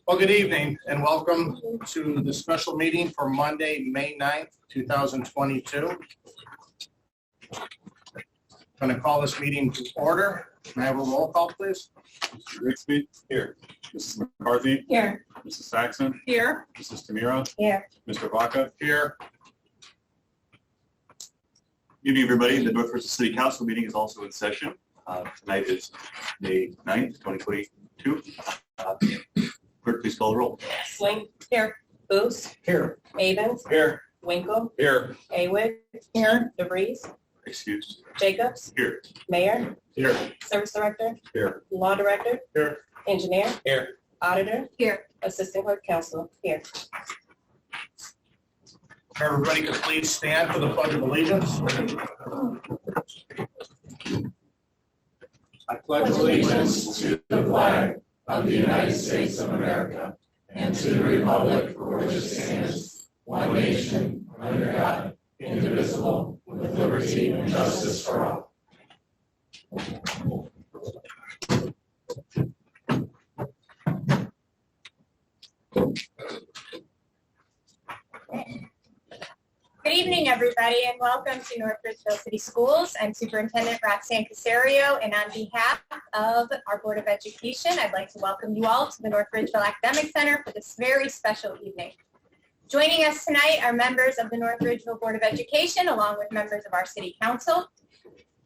Well, good evening and welcome to the special meeting for Monday, May 9th, 2022. I'm going to call this meeting to order. May I have a roll call, please? Mr. Rigsby? Here. Mrs. McCarthy? Here. Mrs. Saxon? Here. Mrs. Tamira? Here. Mr. Vaca? Here. Good evening, everybody. The North Ridgeville City Council meeting is also in session. Tonight is May 9th, 2022. Clerk, please call the roll. Swing. Here. Booth. Here. Avens. Here. Winkle. Here. Awig. Here. DeVries. Excused. Jacobs. Here. Mayor. Here. Service Director. Here. Law Director. Here. Engineer. Here. Auditor. Here. Assistant Clerk Counsel. Here. Everybody can please stand for the Pledge of Allegiance. I pledge allegiance to the flag of the United States of America and to the republic for which it stands, one nation, under God, indivisible, with liberty and justice for all. Good evening, everybody, and welcome to North Ridgeville City Schools. I'm Superintendent Roxanne Casario, and on behalf of our Board of Education, I'd like to welcome you all to the North Ridgeville Academic Center for this very special evening. Joining us tonight are members of the North Ridgeville Board of Education, along with members of our City Council.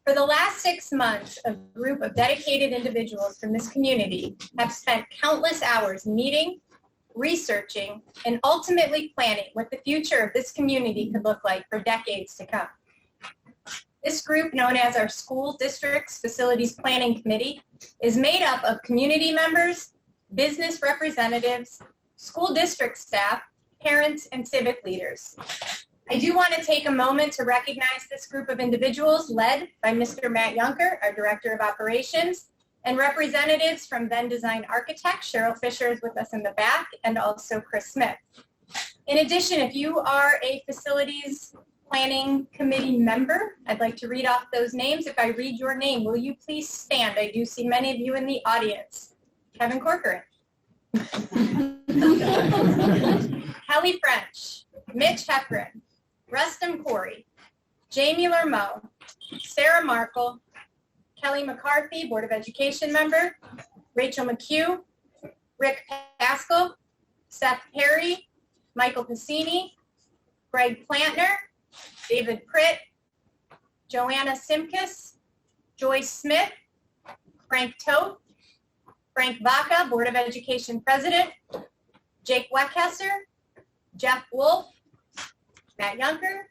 For the last 6 months, a group of dedicated individuals from this community have spent countless hours meeting, researching, and ultimately planning what the future of this community could look like for decades to come. This group, known as our School District's Facilities Planning Committee, is made up of community members, business representatives, school district staff, parents, and civic leaders. I do want to take a moment to recognize this group of individuals led by Mr. Matt Yunker, our Director of Operations, and representatives from Venn Design Architects. Cheryl Fisher is with us in the back, and also Chris Smith. In addition, if you are a Facilities Planning Committee member, I'd like to read off those names. If I read your name, will you please stand? I do see many of you in the audience. Kevin Corcoran. Kelly French. Mitch Heffron. Rustum Corey. Jamie Lermo. Sarah Markle. Kelly McCarthy, Board of Education member, Rachel McHugh, Rick Pascal, Seth Perry, Michael Piscini, Greg Plantner, David Pritt, Joanna Simkus, Joyce Smith, Frank Toth, Frank Vaca, Board of Education President, Jake Weckhesser, Jeff Wolf, Matt Yunker.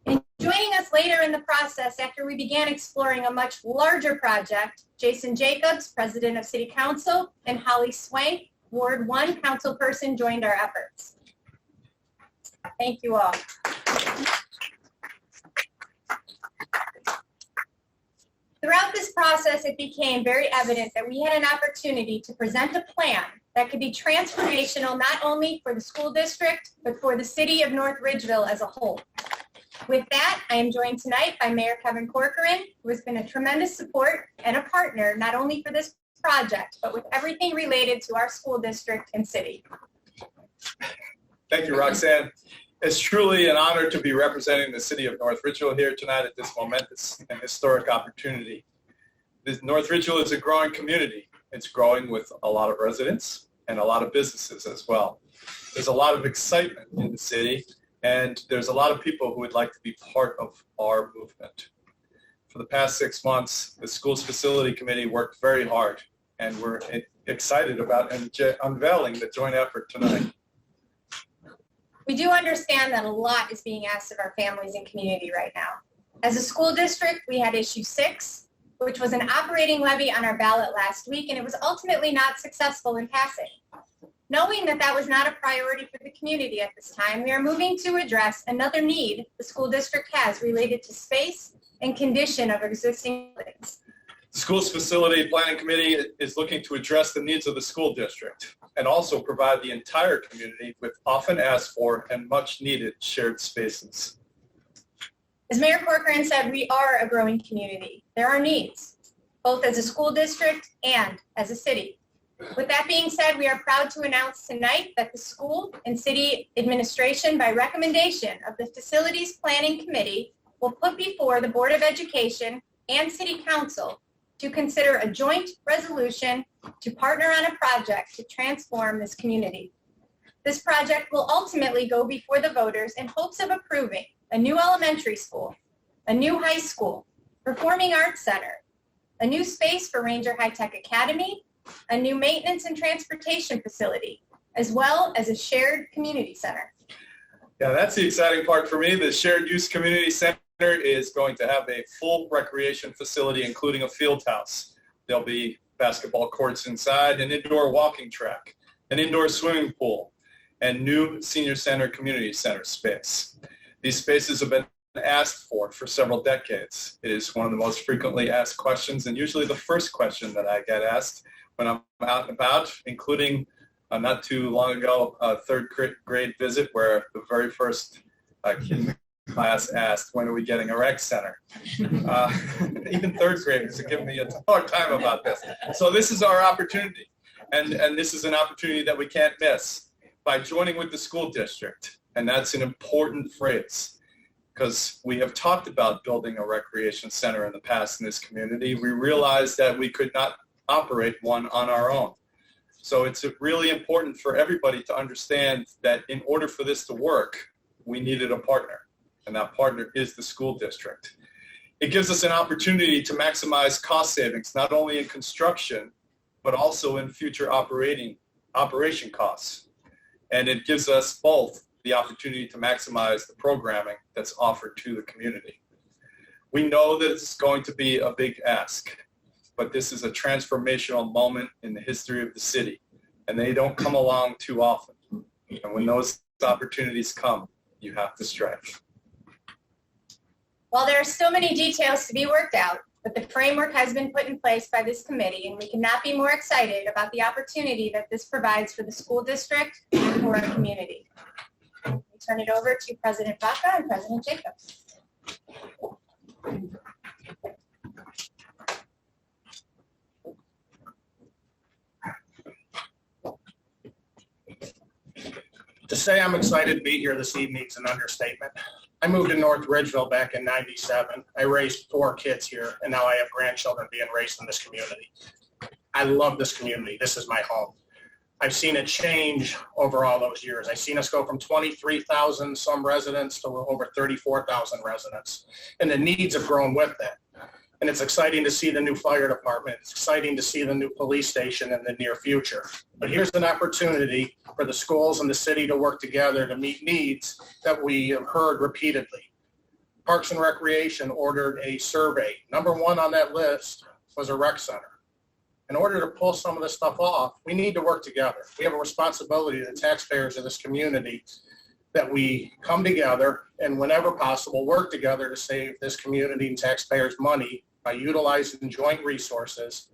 And joining us later in the process, after we began exploring a much larger project, Jason Jacobs, President of City Council, and Holly Swank, Ward 1 councilperson, joined our efforts. Thank you all. Throughout this process, it became very evident that we had an opportunity to present a plan that could be transformational not only for the school district, but for the city of North Ridgeville as a whole. With that, I am joined tonight by Mayor Kevin Corcoran, who has been a tremendous support and a partner not only for this project, but with everything related to our school district and city. Thank you, Roxanne. It's truly an honor to be representing the city of North Ridgeville here tonight at this momentous and historic opportunity. North Ridgeville is a growing community. It's growing with a lot of residents and a lot of businesses as well. There's a lot of excitement in the city, and there's a lot of people who would like to be part of our movement. For the past 6 months, the Schools Facility Committee worked very hard, and we're excited about unveiling the joint effort tonight. We do understand that a lot is being asked of our families and community right now. As a school district, we had issue 6, which was an operating levy on our ballot last week, and it was ultimately not successful in passing. Knowing that that was not a priority for the community at this time, we are moving to address another need the school district has related to space and condition of existing buildings. The Schools Facility Planning Committee is looking to address the needs of the school district and also provide the entire community with often asked for and much needed shared spaces. As Mayor Corcoran said, we are a growing community. There are needs, both as a school district and as a city. With that being said, we are proud to announce tonight that the school and city administration, by recommendation of the Facilities Planning Committee, will put before the Board of Education and City Council to consider a joint resolution to partner on a project to transform this community. This project will ultimately go before the voters in hopes of approving a new elementary school, a new high school, performing arts center, a new space for Ranger High Tech Academy, a new maintenance and transportation facility, as well as a shared community center. Yeah, that's the exciting part for me. The Shared Use Community Center is going to have a full recreation facility, including a field house. There'll be basketball courts inside, an indoor walking track, an indoor swimming pool, and new senior center community center space. These spaces have been asked for several decades. It is one of the most frequently asked questions, and usually the first question that I get asked when I'm out and about, including not too long ago, a third grade visit where the very first kid in the class asked, when are we getting a rec center? Even third graders are giving me a hard time about this. So this is our opportunity, and this is an opportunity that we can't miss by joining with the school district. And that's an important phrase, because we have talked about building a recreation center in the past in this community. We realized that we could not operate one on our own. So it's really important for everybody to understand that in order for this to work, we needed a partner, and that partner is the school district. It gives us an opportunity to maximize cost savings, not only in construction, but also in future operation costs. And it gives us both the opportunity to maximize the programming that's offered to the community. We know that it's going to be a big ask, but this is a transformational moment in the history of the city, and they don't come along too often. And when those opportunities come, you have to strike. While there are still many details to be worked out, but the framework has been put in place by this committee, and we cannot be more excited about the opportunity that this provides for the school district and for our community. We turn it over to President Baca and President Jacobs. To say I'm excited to be here this evening is an understatement. I moved to North Ridgeville back in '97. I raised 4 kids here, and now I have grandchildren being raised in this community. I love this community. This is my home. I've seen it change over all those years. I've seen us go from 23,000 some residents to over 34,000 residents, and the needs have grown with that. And it's exciting to see the new fire department. It's exciting to see the new police station in the near future. But here's an opportunity for the schools and the city to work together to meet needs that we have heard repeatedly. Parks and Recreation ordered a survey. Number 1 on that list was a rec center. In order to pull some of this stuff off, we need to work together. We have a responsibility to the taxpayers of this community that we come together and whenever possible work together to save this community and taxpayers money by utilizing joint resources.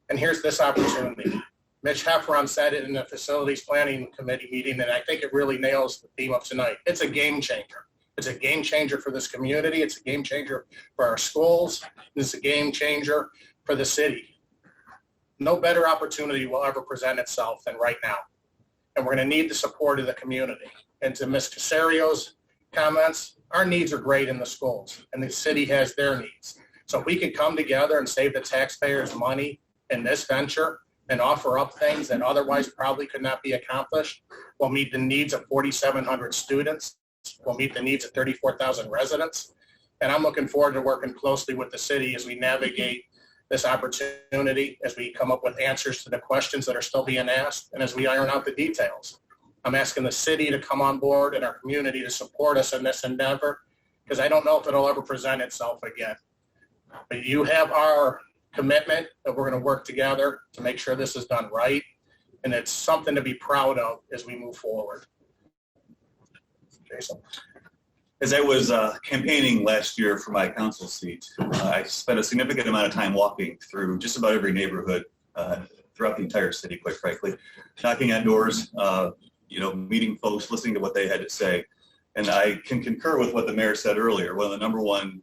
And here's this opportunity. Mitch Heffron said it in the Facilities Planning Committee meeting, and I think it really nails the theme of tonight. It's a game changer. It's a game changer for this community. It's a game changer for our schools. It's a game changer for the city. No better opportunity will ever present itself than right now. And we're going to need the support of the community. And to Ms. Casario's comments, our needs are great in the schools, and the city has their needs. So if we can come together and save the taxpayers money in this venture and offer up things that otherwise probably could not be accomplished, we'll meet the needs of 4,700 students. We'll meet the needs of 34,000 residents. And I'm looking forward to working closely with the city as we navigate this opportunity, as we come up with answers to the questions that are still being asked, and as we iron out the details. I'm asking the city to come on board and our community to support us in this endeavor, because I don't know if it'll ever present itself again. But you have our commitment that we're going to work together to make sure this is done right, and it's something to be proud of as we move forward. Jason. As I was campaigning last year for my council seat, I spent a significant amount of time walking through just about every neighborhood throughout the entire city, quite frankly, knocking on doors, meeting folks, listening to what they had to say. And I can concur with what the mayor said earlier. One of the number one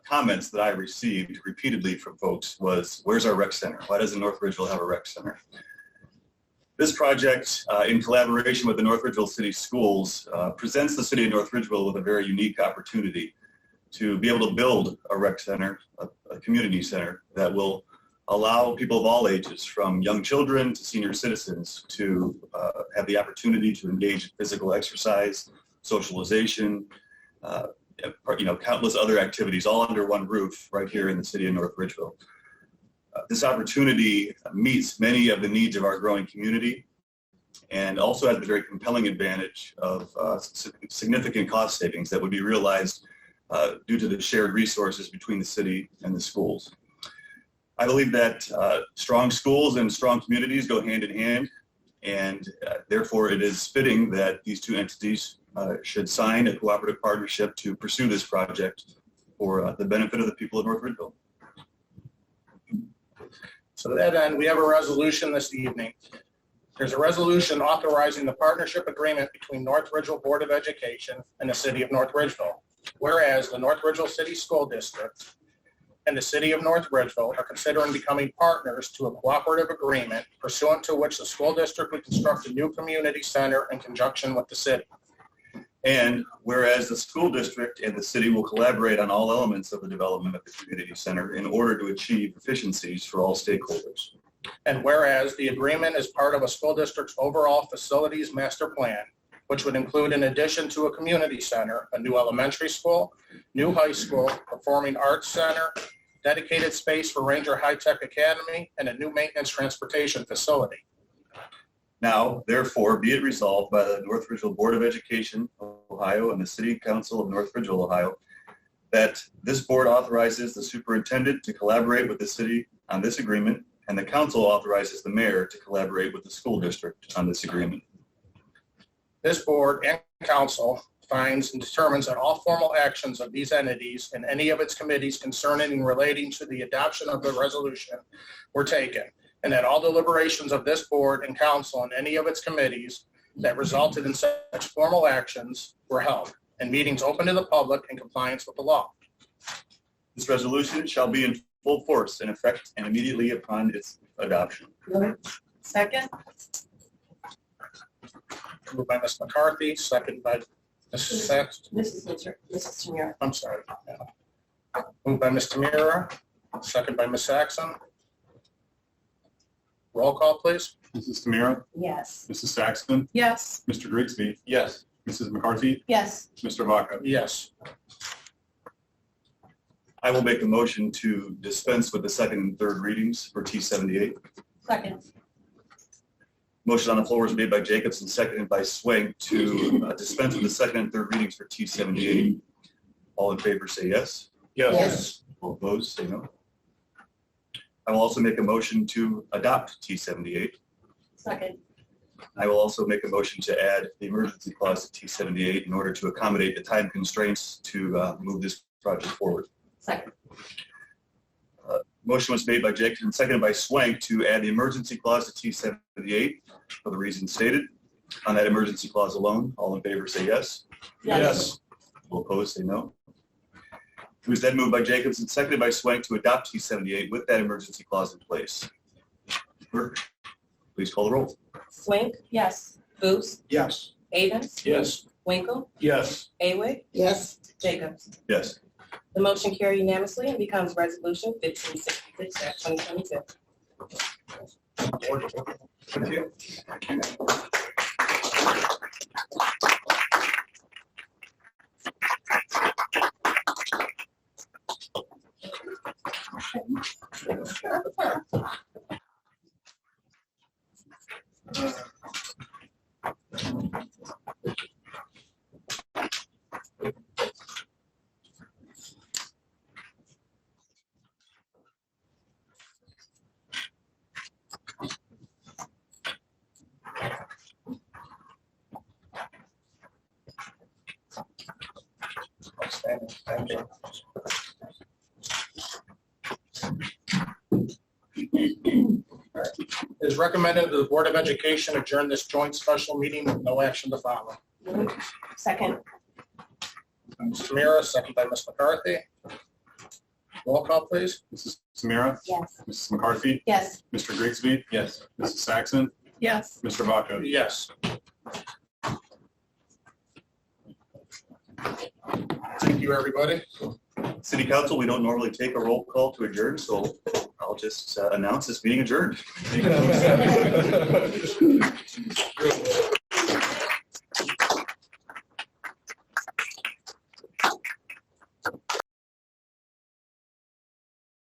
comments that I received repeatedly from folks was, where's our rec center? Why doesn't North Ridgeville have a rec center? This project, in collaboration with the North Ridgeville City Schools, presents the city of North Ridgeville with a very unique opportunity to be able to build a rec center, a community center that will allow people of all ages, from young children to senior citizens, to have the opportunity to engage in physical exercise, socialization, countless other activities, all under one roof right here in the city of North Ridgeville. This opportunity meets many of the needs of our growing community and also has the very compelling advantage of significant cost savings that would be realized due to the shared resources between the city and the schools. I believe that strong schools and strong communities go hand in hand, and therefore it is fitting that these two entities should sign a cooperative partnership to pursue this project for the benefit of the people of North Ridgeville. So to that end, we have a resolution this evening. There's a resolution authorizing the partnership agreement between North Ridgeville Board of Education and the City of North Ridgeville. Whereas the North Ridgeville City School District and the City of North Ridgeville are considering becoming partners to a cooperative agreement pursuant to which the school district will construct a new community center in conjunction with the city. And whereas the school district and the city will collaborate on all elements of the development of the community center in order to achieve efficiencies for all stakeholders. And whereas the agreement is part of a school district's overall facilities master plan, which would include, in addition to a community center, a new elementary school, new high school, performing arts center, dedicated space for Ranger High-Tech Academy, and a new maintenance transportation facility. Now, therefore, be it resolved by the North Ridgeville Board of Education of Ohio and the City Council of North Ridgeville, Ohio, that this board authorizes the superintendent to collaborate with the city on this agreement, and the council authorizes the mayor to collaborate with the school district on this agreement. This board and council finds and determines that all formal actions of these entities and any of its committees concerning and relating to the adoption of the resolution were taken, and that all deliberations of this board and council and any of its committees that resulted in such formal actions were held, and meetings open to the public in compliance with the law. This resolution shall be in full force and effect and immediately upon its adoption. Second? Moved by Ms. McCarthy, second by Mrs. Saxton. Mrs. Tamira. I'm sorry. Moved by Ms. Tamira, second by Ms. Saxon. Roll call, please. Mrs. Tamira, Yes. Mrs. Saxton, Yes. Mr. Grigsby, Yes. Mrs. McCarthy, Yes. Mr. Vaca. Yes. I will make a motion to dispense with the second and third readings for T78. Second. Motion on the floor was made by Jacobs and seconded by Swank to dispense with the second and third readings for T78. All in favor say yes. Yes. All opposed say no. I will also make a motion to adopt T78. Second. I will also make a motion to add the emergency clause to T78 in order to accommodate the time constraints to move this project forward. Second. Motion was made by Jacobs and seconded by Swank to add the emergency clause to T78 for the reasons stated. On that emergency clause alone, all in favor say yes. Yes. All opposed say no. It was then moved by Jacobs and seconded by Swank to adopt T78 with that emergency clause in place. Clerk, please call the roll. Swink? Yes. Booth? Yes. Avens? Yes. Winkle? Yes. Awig? Yes. Jacobs? Yes. The motion carried unanimously and becomes resolution 1566-2022. Thank you. Outstanding. Thank you. It is recommended that the Board of Education adjourn this joint special meeting with no action to follow. Second. Ms. Tamira, second by Ms. McCarthy. Roll call, please. Mrs. Tamira, Yes. Mrs. McCarthy, Yes. Mr. Grigsby, Yes. Mrs. Saxon, Yes. Mr. Vaca. Yes. Thank you, everybody. City Council, we don't normally take a roll call to adjourn, so I'll just announce this meeting adjourned.